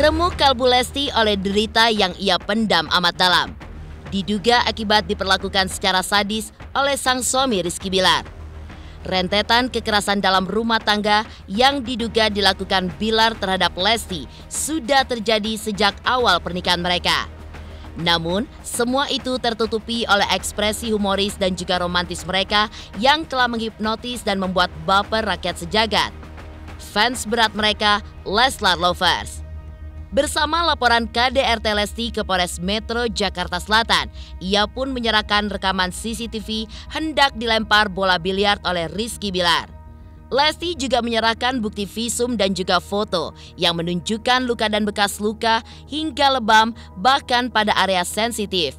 Remuk kalbu Lesti oleh derita yang ia pendam amat dalam. Diduga akibat diperlakukan secara sadis oleh sang suami Rizky Bilar. Rentetan kekerasan dalam rumah tangga yang diduga dilakukan Bilar terhadap Lesti sudah terjadi sejak awal pernikahan mereka. Namun, semua itu tertutupi oleh ekspresi humoris dan juga romantis mereka yang telah menghipnotis dan membuat baper rakyat sejagat. Fans berat mereka, Leslar Lovers. Bersama laporan KDRT Lesti ke Polres Metro Jakarta Selatan, ia pun menyerahkan rekaman CCTV hendak dilempar bola biliar oleh Rizky Bilar. Lesti juga menyerahkan bukti visum dan juga foto yang menunjukkan luka dan bekas luka hingga lebam bahkan pada area sensitif.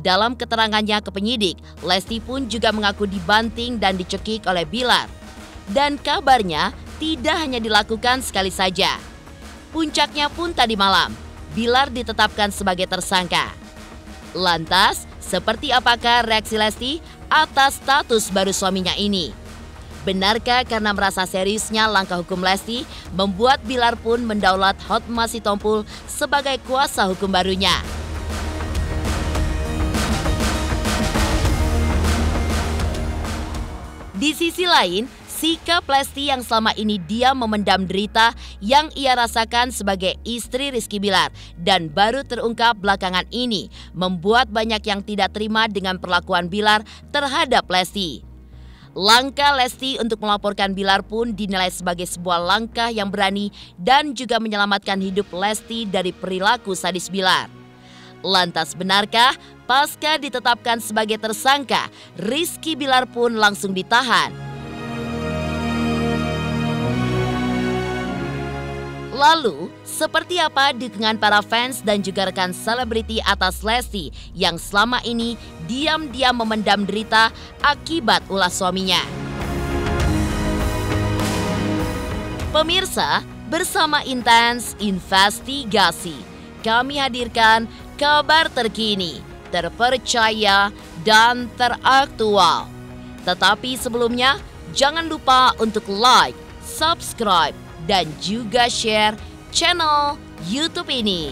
Dalam keterangannya ke penyidik, Lesti pun juga mengaku dibanting dan dicekik oleh Bilar. Dan kabarnya tidak hanya dilakukan sekali saja. Puncaknya pun tadi malam, Bilar ditetapkan sebagai tersangka. Lantas, seperti apakah reaksi Lesti atas status baru suaminya ini? Benarkah karena merasa seriusnya langkah hukum Lesti membuat Bilar pun mendaulat Hotma Sitompul sebagai kuasa hukum barunya? Di sisi lain, sikap Lesti yang selama ini diam memendam derita yang ia rasakan sebagai istri Rizky Bilar dan baru terungkap belakangan ini membuat banyak yang tidak terima dengan perlakuan Bilar terhadap Lesti. Langkah Lesti untuk melaporkan Bilar pun dinilai sebagai sebuah langkah yang berani dan juga menyelamatkan hidup Lesti dari perilaku sadis Bilar. Lantas benarkah pasca ditetapkan sebagai tersangka, Rizky Bilar pun langsung ditahan? Lalu, seperti apa dukungan para fans dan juga rekan selebriti atas Lesti yang selama ini diam-diam memendam derita akibat ulah suaminya? Pemirsa, bersama Intens Investigasi, kami hadirkan kabar terkini, terpercaya, dan teraktual. Tetapi sebelumnya, jangan lupa untuk like, subscribe, dan juga share channel YouTube ini.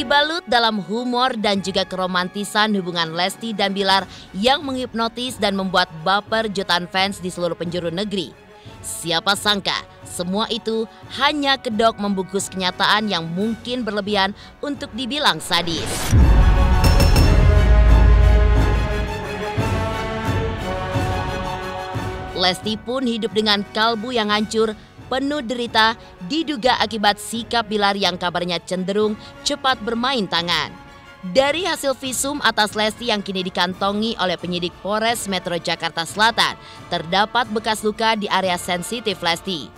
Dibalut dalam humor dan juga keromantisan hubungan Lesti dan Bilar yang menghipnotis dan membuat baper jutaan fans di seluruh penjuru negeri. Siapa sangka semua itu hanya kedok membungkus kenyataan yang mungkin berlebihan untuk dibilang sadis. Lesti pun hidup dengan kalbu yang hancur, penuh derita, diduga akibat sikap Bilar yang kabarnya cenderung cepat bermain tangan. Dari hasil visum atas Lesti yang kini dikantongi oleh penyidik Polres Metro Jakarta Selatan, terdapat bekas luka di area sensitif Lesti.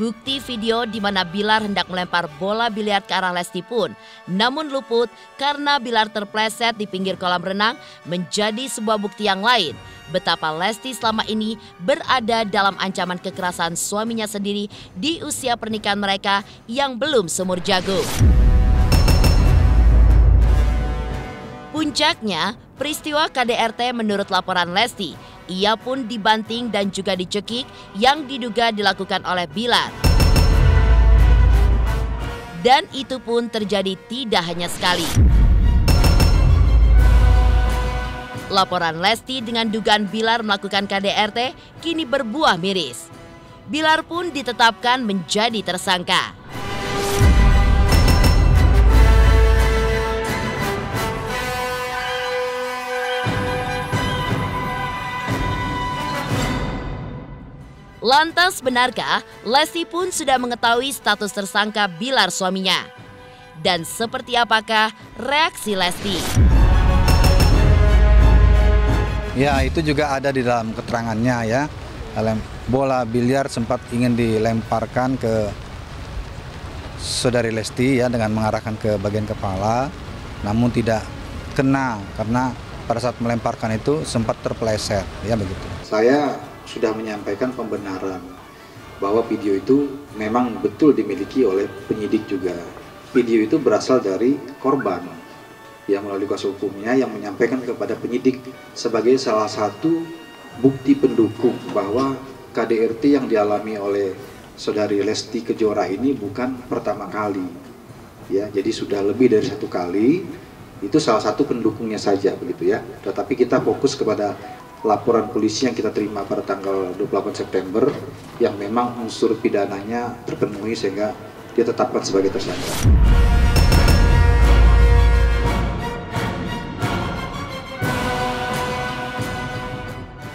Bukti video di mana Bilar hendak melempar bola biliar ke arah Lesti pun, namun luput karena Bilar terpleset di pinggir kolam renang, menjadi sebuah bukti yang lain betapa Lesti selama ini berada dalam ancaman kekerasan suaminya sendiri di usia pernikahan mereka yang belum seumur jagung. Puncaknya, peristiwa KDRT menurut laporan Lesti, ia pun dibanting dan juga dicekik yang diduga dilakukan oleh Bilar. Dan itu pun terjadi tidak hanya sekali. Laporan Lesti dengan dugaan Bilar melakukan KDRT kini berbuah miris. Bilar pun ditetapkan menjadi tersangka. Lantas benarkah Lesti pun sudah mengetahui status tersangka Bilar suaminya? Dan seperti apakah reaksi Lesti? Ya, itu juga ada di dalam keterangannya ya. Bola biliar sempat ingin dilemparkan ke saudari Lesti ya dengan mengarahkan ke bagian kepala, namun tidak kena karena pada saat melemparkan itu sempat terpeleset, ya begitu. Saya sudah menyampaikan pembenaran bahwa video itu memang betul dimiliki oleh penyidik juga. Video itu berasal dari korban yang melalui kuasa hukumnya yang menyampaikan kepada penyidik sebagai salah satu bukti pendukung bahwa KDRT yang dialami oleh saudari Lesti Kejora ini bukan pertama kali, ya. Jadi sudah lebih dari 1 kali. Itu salah satu pendukungnya saja begitu ya. Tetapi kita fokus kepada laporan polisi yang kita terima pada tanggal 28 September yang memang unsur pidananya terpenuhi sehingga dia tetapkan sebagai tersangka.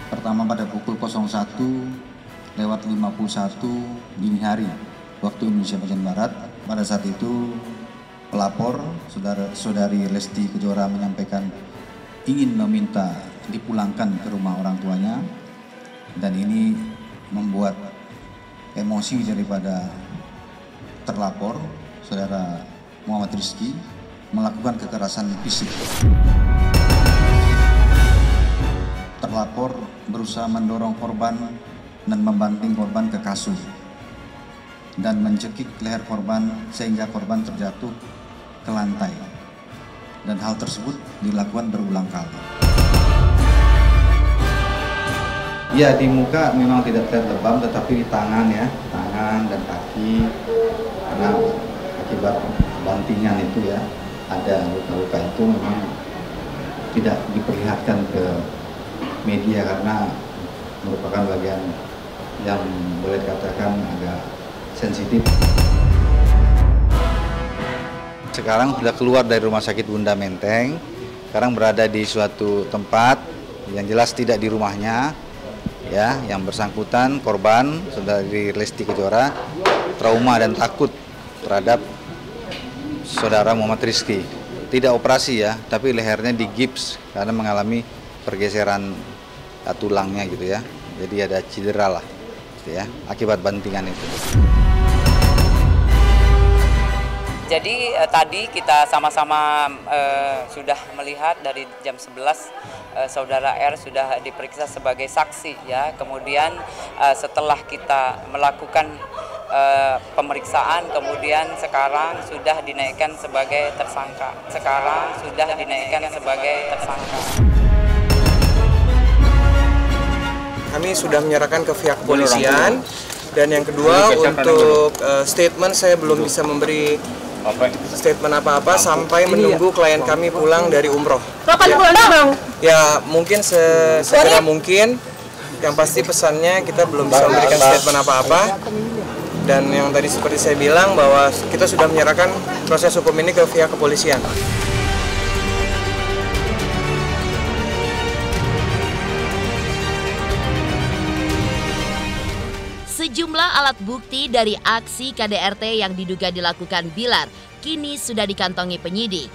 Pertama pada pukul 01.51 dini hari waktu Indonesia bagian Barat. Pada saat itu pelapor, saudari Lesti Kejora menyampaikan ingin meminta dipulangkan ke rumah orang tuanya, dan ini membuat emosi daripada terlapor, saudara Muhammad Rizky, melakukan kekerasan fisik. Terlapor berusaha mendorong korban dan membanting korban ke kasur dan mencekik leher korban sehingga korban terjatuh ke lantai, dan hal tersebut dilakukan berulang kali. Ya, di muka memang tidak terlihat lebam, tetapi di tangan ya, tangan dan kaki, karena akibat bantingan itu ya, ada luka-luka itu memang tidak diperlihatkan ke media karena merupakan bagian yang boleh dikatakan agak sensitif. Sekarang sudah keluar dari Rumah Sakit Bunda Menteng, sekarang berada di suatu tempat yang jelas tidak di rumahnya, ya. Yang bersangkutan korban saudari Lesti Kejora trauma dan takut terhadap saudara Muhammad Rizky. Tidak operasi ya, tapi lehernya digips karena mengalami pergeseran tulangnya gitu ya. Jadi ada cedera lah, gitu ya, akibat bantingan itu. Jadi tadi kita sama-sama sudah melihat dari jam 11 saudara R sudah diperiksa sebagai saksi ya. Kemudian setelah kita melakukan pemeriksaan, kemudian sekarang sudah dinaikkan sebagai tersangka. Kami sudah menyerahkan ke pihak kepolisian, dan yang kedua untuk statement saya belum bisa memberi statement apa-apa sampai menunggu klien kami pulang dari umroh. Kapan pulang, Bang? Ya mungkin segera mungkin. Yang pasti pesannya kita belum bisa memberikan statement apa-apa. Dan yang tadi seperti saya bilang bahwa kita sudah menyerahkan proses hukum ini ke pihak kepolisian. Sejumlah alat bukti dari aksi KDRT yang diduga dilakukan Bilar kini sudah dikantongi penyidik.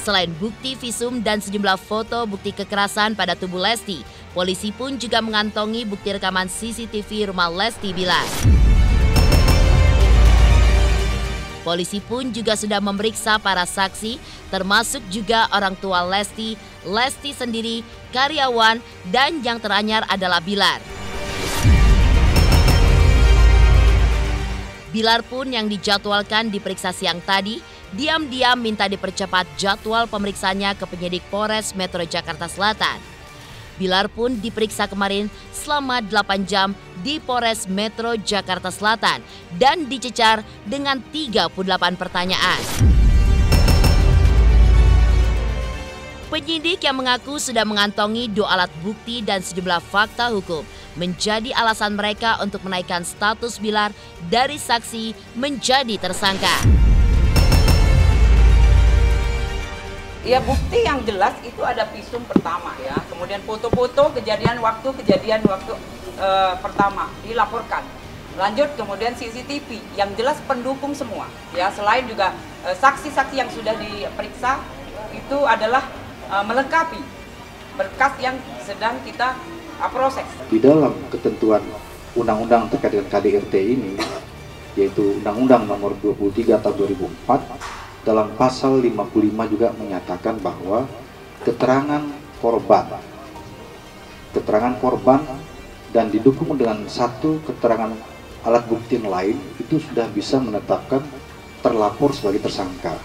Selain bukti visum dan sejumlah foto bukti kekerasan pada tubuh Lesti, polisi pun juga mengantongi bukti rekaman CCTV rumah Lesti Bilar. Polisi pun juga sudah memeriksa para saksi, termasuk juga orang tua Lesti, Lesti sendiri, karyawan, dan yang teranyar adalah Bilar. Bilar pun yang dijadwalkan diperiksa siang tadi, diam-diam minta dipercepat jadwal pemeriksaannya ke penyidik Polres Metro Jakarta Selatan. Bilar pun diperiksa kemarin selama 8 jam di Polres Metro Jakarta Selatan dan dicecar dengan 38 pertanyaan. Penyidik yang mengaku sudah mengantongi 2 alat bukti dan sejumlah fakta hukum menjadi alasan mereka untuk menaikkan status Bilar dari saksi menjadi tersangka. Ya, bukti yang jelas itu ada visum pertama ya, kemudian foto-foto kejadian waktu pertama dilaporkan. Lanjut kemudian CCTV yang jelas pendukung semua ya, selain juga saksi-saksi yang sudah diperiksa itu adalah melengkapi berkas yang sedang kita proses. Di dalam ketentuan undang-undang terkait dengan KDRT ini, yaitu Undang-Undang Nomor 23 Tahun 2004 dalam pasal 55 juga menyatakan bahwa keterangan korban dan didukung dengan satu keterangan alat bukti yang lain itu sudah bisa menetapkan terlapor sebagai tersangka.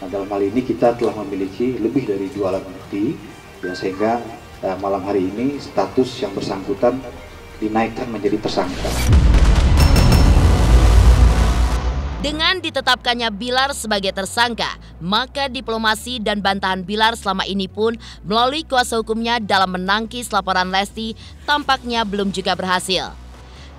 Nah, dalam hal ini kita telah memiliki lebih dari 2 alat bukti, ya, sehingga malam hari ini status yang bersangkutan dinaikkan menjadi tersangka. Dengan ditetapkannya Bilar sebagai tersangka, maka diplomasi dan bantahan Bilar selama ini pun melalui kuasa hukumnya dalam menangkis laporan Lesti tampaknya belum juga berhasil.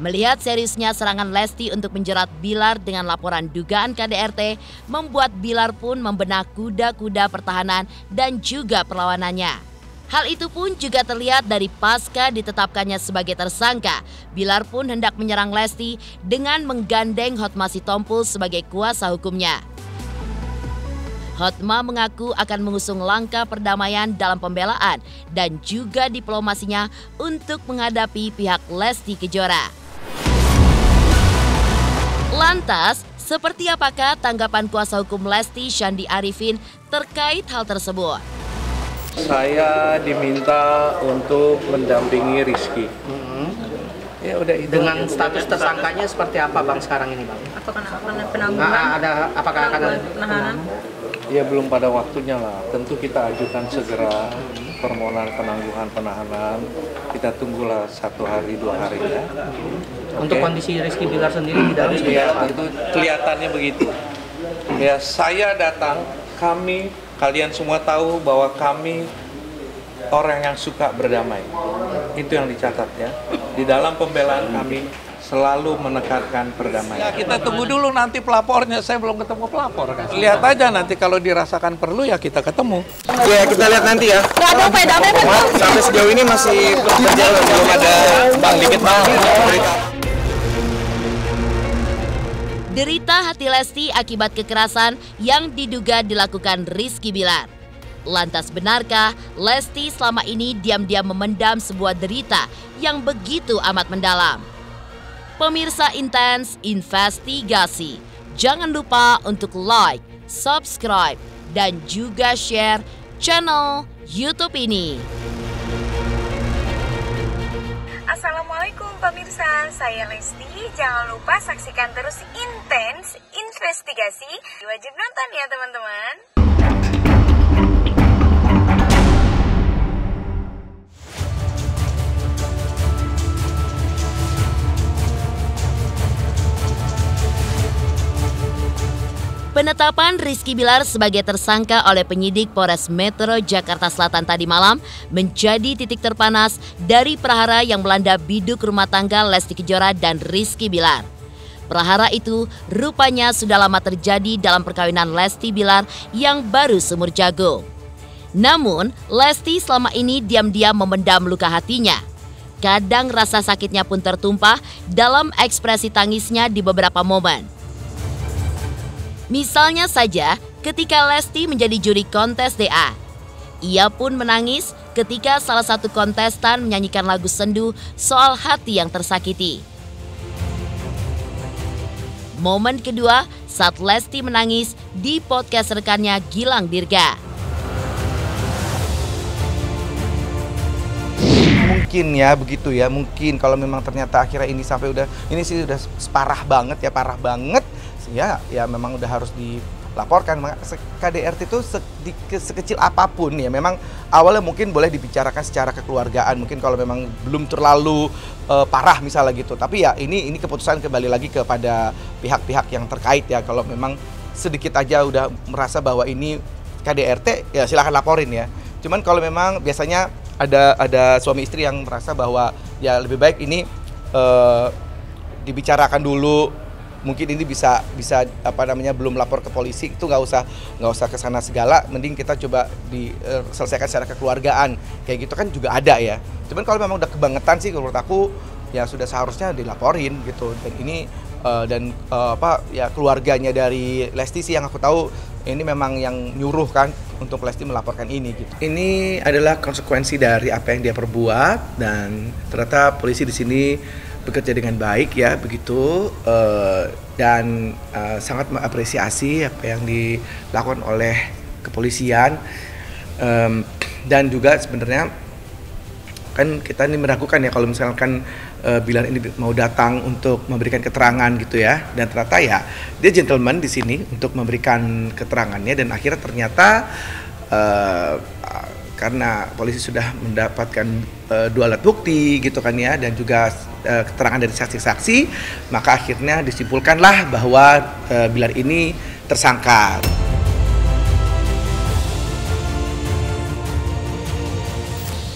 Melihat seriusnya serangan Lesti untuk menjerat Bilar dengan laporan dugaan KDRT, membuat Bilar pun membenak kuda-kuda pertahanan dan juga perlawanannya. Hal itu pun juga terlihat dari pasca ditetapkannya sebagai tersangka. Bilar pun hendak menyerang Lesti dengan menggandeng Hotma Sitompul sebagai kuasa hukumnya. Hotma mengaku akan mengusung langkah perdamaian dalam pembelaan dan juga diplomasinya untuk menghadapi pihak Lesti Kejora. Lantas, seperti apakah tanggapan kuasa hukum Lesti Syandi Arifin terkait hal tersebut? Saya diminta untuk mendampingi Rizky. Ya udah itu. Dengan status tersangkanya seperti apa Bang sekarang ini Bang? Apakah akan penangguhan? Apakah akan penahanan? Ya belum pada waktunya lah. Tentu kita ajukan segera permohonan penangguhan penahanan. Kita tunggulah 1 hari 2 hari ya. Untuk kondisi Rizky Bilar sendiri tidak harus itu kelihatannya begitu. Ya saya datang, kalian semua tahu bahwa kami orang yang suka berdamai. Itu yang dicatat ya. Di dalam pembelaan kami selalu menekankan perdamaian. Ya, kita tunggu dulu nanti pelapornya. Saya belum ketemu pelapor kan. Lihat aja nanti kalau dirasakan perlu ya kita ketemu. Ya kita lihat nanti ya. Sampai sejauh ini masih berjalan, belum ada dikit berita. Derita hati Lesti akibat kekerasan yang diduga dilakukan Rizky Bilar. Lantas benarkah Lesti selama ini diam-diam memendam sebuah derita yang begitu amat mendalam? Pemirsa Intens Investigasi, jangan lupa untuk like, subscribe, dan juga share channel YouTube ini. Assalamualaikum pemirsa, saya Lesti. Jangan lupa saksikan terus Intens Investigasi. Wajib nonton ya teman-teman. Penetapan Rizky Bilar sebagai tersangka oleh penyidik Polres Metro Jakarta Selatan tadi malam menjadi titik terpanas dari prahara yang melanda biduk rumah tangga Lesti Kejora dan Rizky Bilar. Prahara itu rupanya sudah lama terjadi dalam perkawinan Lesti Bilar yang baru sumur jagung. Namun, Lesti selama ini diam-diam memendam luka hatinya. Kadang rasa sakitnya pun tertumpah dalam ekspresi tangisnya di beberapa momen. Misalnya saja ketika Lesti menjadi juri kontes DA. Ia pun menangis ketika salah satu kontestan menyanyikan lagu sendu soal hati yang tersakiti. Momen kedua saat Lesti menangis di podcast rekannya Gilang Dirga. Mungkin ya begitu ya, mungkin kalau memang ternyata akhirnya ini sampai ini sih udah parah banget ya memang udah harus dilaporkan. KDRT itu sekecil apapun ya, memang awalnya mungkin boleh dibicarakan secara kekeluargaan, mungkin kalau memang belum terlalu parah misalnya gitu. Tapi ya ini keputusan kembali lagi kepada pihak-pihak yang terkait ya. Kalau memang sedikit aja udah merasa bahwa ini KDRT ya silahkan laporin ya. Cuman kalau memang biasanya ada suami istri yang merasa bahwa ya lebih baik ini dibicarakan dulu. Mungkin ini bisa belum lapor ke polisi, itu nggak usah ke sana segala, mending kita coba diselesaikan secara kekeluargaan, kayak gitu kan juga ada ya. Cuman kalau memang udah kebangetan sih menurut aku ya sudah seharusnya dilaporin gitu. Dan ini keluarganya dari Lesti sih yang aku tahu ini memang yang nyuruh kan untuk Lesti melaporkan ini gitu. Ini adalah konsekuensi dari apa yang dia perbuat, dan ternyata polisi di sini bekerja dengan baik ya begitu, dan sangat mengapresiasi apa yang dilakukan oleh kepolisian, dan juga sebenarnya kan kita ini meragukan ya kalau misalkan Bilar ini mau datang untuk memberikan keterangan gitu ya, dan ternyata ya dia gentleman di sini untuk memberikan keterangannya, dan akhirnya ternyata karena polisi sudah mendapatkan 2 alat bukti gitu kan ya, dan juga keterangan dari saksi-saksi, maka akhirnya disimpulkanlah bahwa Bilar ini tersangka.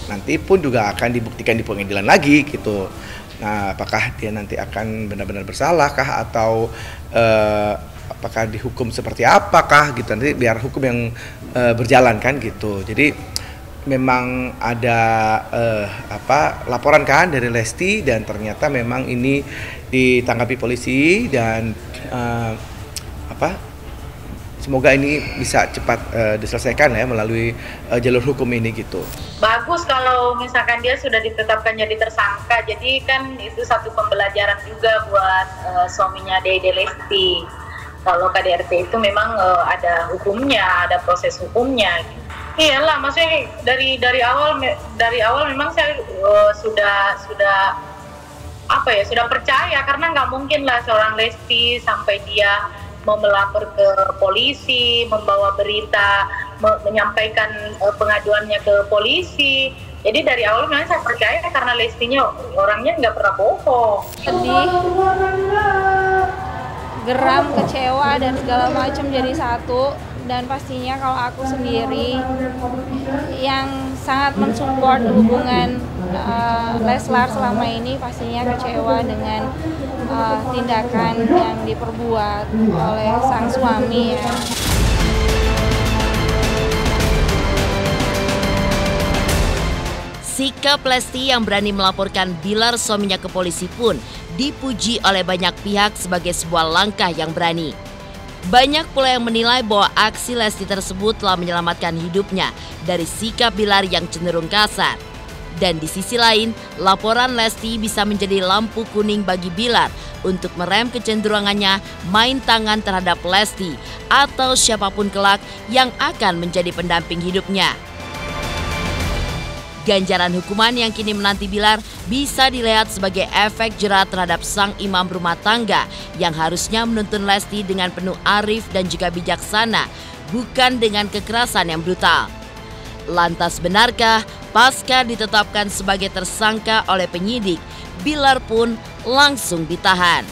Nanti pun juga akan dibuktikan di pengadilan lagi gitu. Nah, apakah dia nanti akan benar-benar bersalah kah, atau apakah dihukum seperti apakah gitu, nanti biar hukum yang berjalan kan gitu. Jadi memang ada laporan kan dari Lesti, dan ternyata memang ini ditanggapi polisi, dan semoga ini bisa cepat diselesaikan ya melalui jalur hukum ini gitu. Bagus kalau misalkan dia sudah ditetapkan jadi tersangka, jadi kan itu satu pembelajaran juga buat suaminya Dede Lesti. Kalau KDRT itu memang ada hukumnya, ada proses hukumnya. Iyalah, maksudnya dari awal memang saya sudah percaya, karena nggak mungkin lah seorang Lesti sampai dia mau melapor ke polisi, membawa berita, menyampaikan pengaduannya ke polisi. Jadi dari awal memang saya percaya, karena Lestinya orangnya nggak pernah bohong. Sedih, geram, kecewa, dan segala macam jadi satu. Dan pastinya kalau aku sendiri yang sangat mensupport hubungan Leslar selama ini, pastinya kecewa dengan tindakan yang diperbuat oleh sang suami ya. Sikap Lesti yang berani melaporkan Bilar suaminya ke polisi pun dipuji oleh banyak pihak sebagai sebuah langkah yang berani. Banyak pula yang menilai bahwa aksi Lesti tersebut telah menyelamatkan hidupnya dari sikap Bilar yang cenderung kasar. Dan di sisi lain, laporan Lesti bisa menjadi lampu kuning bagi Bilar untuk merem kecenderungannya main tangan terhadap Lesti atau siapapun kelak yang akan menjadi pendamping hidupnya. Ganjaran hukuman yang kini menanti Bilar bisa dilihat sebagai efek jerat terhadap sang imam rumah tangga yang harusnya menuntun Lesti dengan penuh arif dan juga bijaksana, bukan dengan kekerasan yang brutal. Lantas benarkah pasca ditetapkan sebagai tersangka oleh penyidik, Bilar pun langsung ditahan?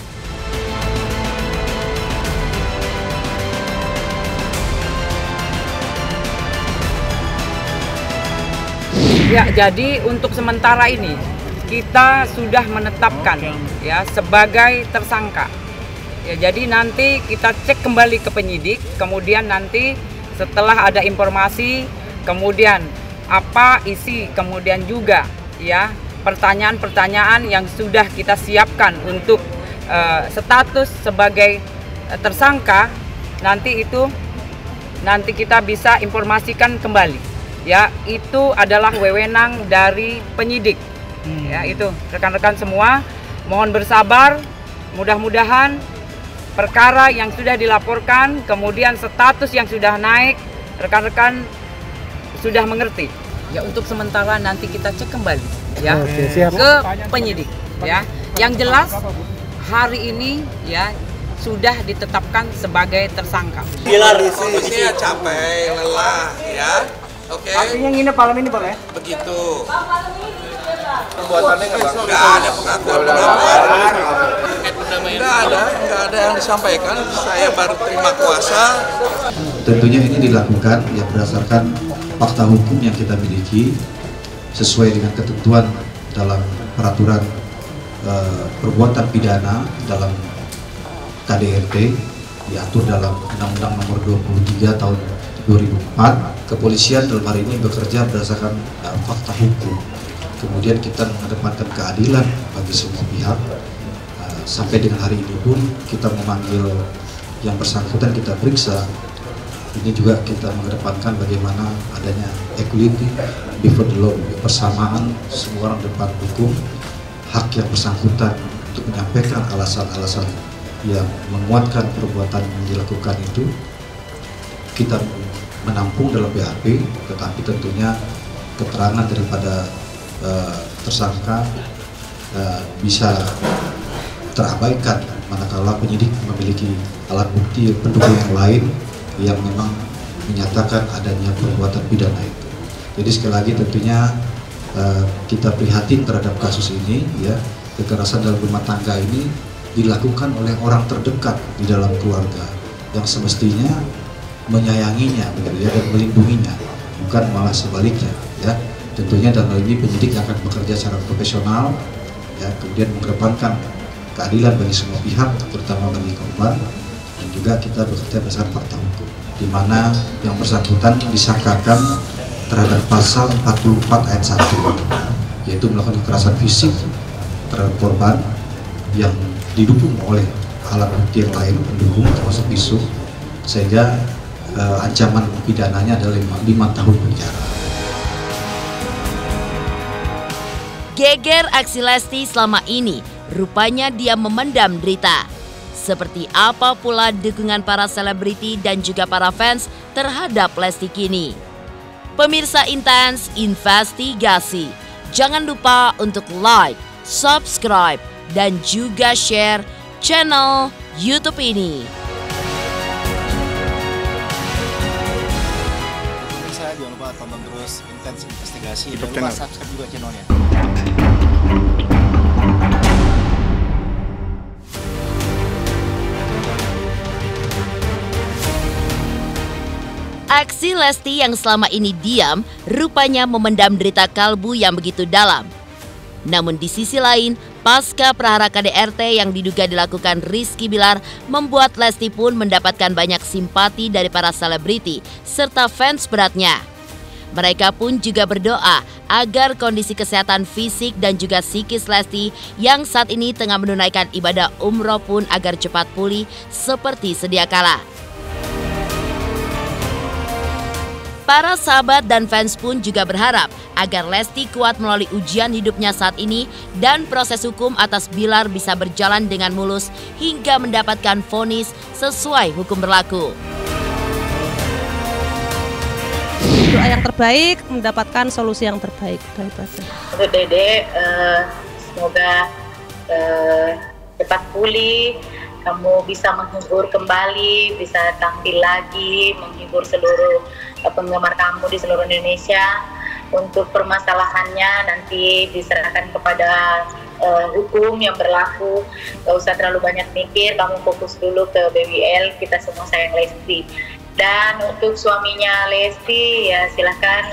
Ya, jadi untuk sementara ini kita sudah menetapkan ya sebagai tersangka. Ya, jadi nanti kita cek kembali ke penyidik, kemudian nanti setelah ada informasi, kemudian apa isi, kemudian juga ya pertanyaan-pertanyaan yang sudah kita siapkan untuk status sebagai tersangka, nanti kita bisa informasikan kembali. Ya, itu adalah wewenang dari penyidik. Ya, itu rekan-rekan semua, mohon bersabar. Mudah-mudahan perkara yang sudah dilaporkan, kemudian status yang sudah naik, rekan-rekan sudah mengerti. Ya, untuk sementara nanti kita cek kembali ya ke penyidik. Ya, yang jelas hari ini ya sudah ditetapkan sebagai tersangka. Bilar kondisinya capek, lelah ya. Oke. Artinya nginep malam ini, Bang ya? Begitu. Perbuatannya nggak ada pengakuan. Nggak ada yang disampaikan. Saya baru terima kuasa. Tentunya ini dilakukan ya berdasarkan fakta hukum yang kita miliki sesuai dengan ketentuan dalam peraturan perbuatan pidana dalam KDRT diatur dalam Undang-Undang Nomor 23 Tahun 2004. Kepolisian dalam hari ini bekerja berdasarkan fakta hukum. Kemudian kita mengedepankan keadilan bagi semua pihak. Sampai dengan hari ini pun kita memanggil yang bersangkutan, kita periksa. Ini juga kita mengedepankan bagaimana adanya equality before the law, persamaan semua orang depan hukum, hak yang bersangkutan untuk menyampaikan alasan-alasan yang menguatkan perbuatan yang dilakukan itu, kita menampung dalam BAP, tetapi tentunya keterangan daripada tersangka bisa terabaikan manakala penyidik memiliki alat bukti pendukung yang lain yang memang menyatakan adanya perbuatan pidana itu. Jadi sekali lagi tentunya kita prihatin terhadap kasus ini, ya, kekerasan dalam rumah tangga ini dilakukan oleh orang terdekat di dalam keluarga yang semestinya menyayanginya, begitu ya, dan melindunginya, bukan malah sebaliknya, ya. Tentunya dalam hal ini penyidik akan bekerja secara profesional, ya, kemudian mengedepankan keadilan bagi semua pihak, terutama bagi korban, dan juga kita bekerja berdasarkan fakta hukum, di mana yang bersangkutan disangkakan terhadap pasal 44 ayat 1, yaitu melakukan kekerasan fisik terhadap korban yang didukung oleh alat bukti yang lain pendukung termasuk isu, sehingga ancaman pidananya adalah 5 tahun penjara. Geger aksi Lesti selama ini, rupanya dia memendam derita. Seperti apa pula dukungan para selebriti dan juga para fans terhadap Lesti kini? Pemirsa Intens Investigasi, jangan lupa untuk like, subscribe, dan juga share channel YouTube ini. Pemirsa, jangan lupa tonton terus Intens Investigasi, dan lupa subscribe juga channelnya. Aksi Lesti yang selama ini diam rupanya memendam derita kalbu yang begitu dalam. Namun di sisi lain, pasca prahara KDRT yang diduga dilakukan Rizky Bilar membuat Lesti pun mendapatkan banyak simpati dari para selebriti serta fans beratnya. Mereka pun juga berdoa agar kondisi kesehatan fisik dan juga psikis Lesti yang saat ini tengah menunaikan ibadah umroh pun agar cepat pulih seperti sedia kala. Para sahabat dan fans pun juga berharap agar Lesti kuat melalui ujian hidupnya saat ini dan proses hukum atas Bilar bisa berjalan dengan mulus hingga mendapatkan vonis sesuai hukum berlaku. Doa yang terbaik, mendapatkan solusi yang terbaik. Untuk Dede, semoga cepat pulih, kamu bisa menghibur kembali, bisa tampil lagi, menghibur seluruh penggemar kamu di seluruh Indonesia. Untuk permasalahannya nanti diserahkan kepada hukum yang berlaku. Gak usah terlalu banyak mikir, kamu fokus dulu ke BWL, kita semua sayang Lesti. Dan untuk suaminya Lesti, ya silahkan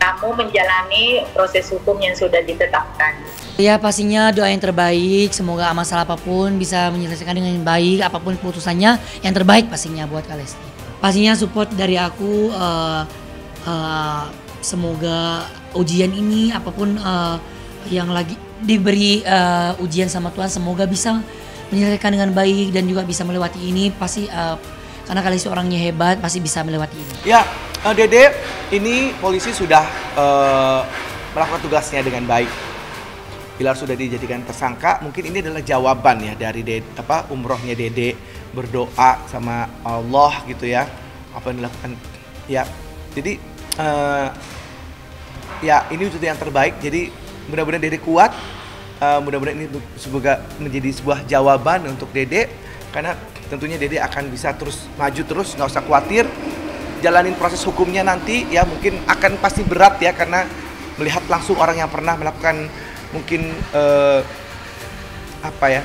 kamu menjalani proses hukum yang sudah ditetapkan. Ya pastinya doa yang terbaik, semoga masalah apapun bisa menyelesaikan dengan baik, apapun keputusannya yang terbaik pastinya buat Kak Lesti. Pastinya support dari aku, semoga ujian ini apapun yang lagi diberi ujian sama Tuhan, semoga bisa menyelesaikan dengan baik dan juga bisa melewati ini. Pasti karena Kak Lesti orangnya hebat, pasti bisa melewati ini. Ya, Dede, ini polisi sudah melakukan tugasnya dengan baik. Bilar sudah dijadikan tersangka, mungkin ini adalah jawaban ya dari umrohnya Dede, berdoa sama Allah gitu ya, apa yang dilakukan ya. Jadi ya ini itu yang terbaik. Jadi mudah-mudahan Dede kuat, mudah-mudahan ini semoga menjadi sebuah jawaban untuk Dede, karena tentunya Dede akan bisa terus maju terus, nggak usah khawatir. Jalanin proses hukumnya nanti ya, mungkin akan pasti berat ya, karena melihat langsung orang yang pernah melakukan mungkin apa ya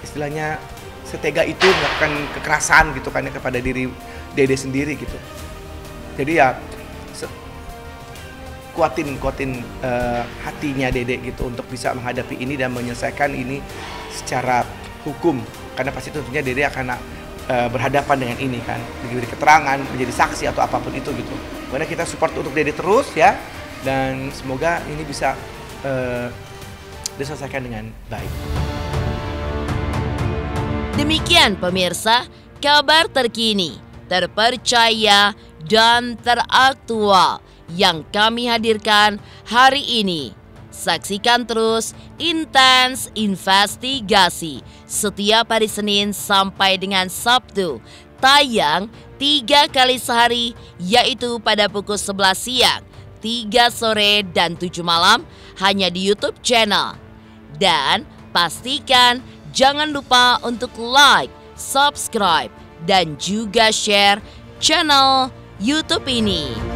istilahnya setega itu melakukan kekerasan gitu kan ya kepada diri Dede sendiri gitu. Jadi ya kuatin hatinya Dede gitu untuk bisa menghadapi ini dan menyelesaikan ini secara hukum, karena pasti tentunya Dede akan berhadapan dengan ini kan, diberi keterangan, menjadi saksi atau apapun itu gitu. Karena kita support untuk Dede terus ya, dan semoga ini bisa diselesaikan dengan baik. Demikian pemirsa, kabar terkini, terpercaya, dan teraktual yang kami hadirkan hari ini. Saksikan terus Intens Investigasi setiap hari Senin sampai dengan Sabtu. Tayang 3 kali sehari, yaitu pada pukul 11 siang, 3 sore, dan 7 malam hanya di YouTube channel. Dan pastikan jangan lupa untuk like, subscribe, dan juga share channel YouTube ini.